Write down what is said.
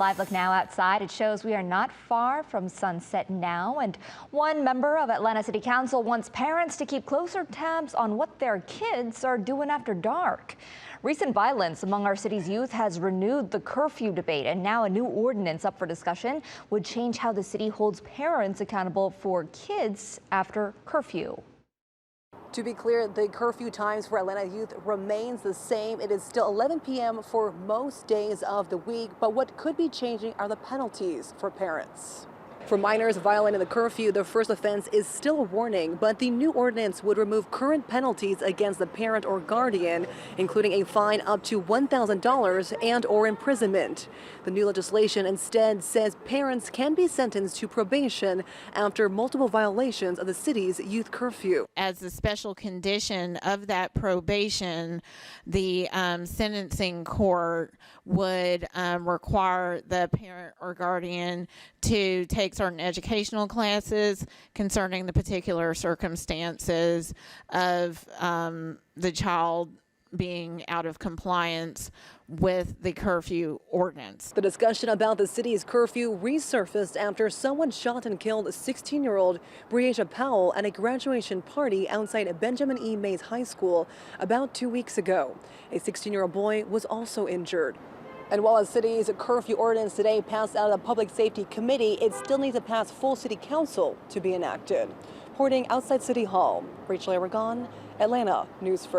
Live look now outside. It shows we are not far from sunset now, and one member of Atlanta City Council wants parents to keep closer tabs on what their kids are doing after dark. Recent violence among our city's youth has renewed the curfew debate, and now a new ordinance up for discussion would change how the city holds parents accountable for kids after curfew. To be clear, the curfew times for Atlanta youth remains the same. It is still 11 p.m. for most days of the week, but what could be changing are the penalties for parents. For minors violating the curfew, the first offense is still a warning, but the new ordinance would remove current penalties against the parent or guardian, including a fine up to $1,000 and/or imprisonment. The new legislation instead says parents can be sentenced to probation after multiple violations of the city's youth curfew. As a special condition of that probation, the sentencing court would require the parent or guardian to take certain educational classes concerning the particular circumstances of the child being out of compliance with the curfew ordinance. The discussion about the city's curfew resurfaced after someone shot and killed 16-year-old Breasia Powell at a graduation party outside Benjamin E. Mays High School about 2 weeks ago. A 16-year-old boy was also injured. And while the city's curfew ordinance today passed out of the Public Safety Committee, it still needs to pass full city council to be enacted. Reporting outside City Hall, Rachel Aragon, Atlanta News First.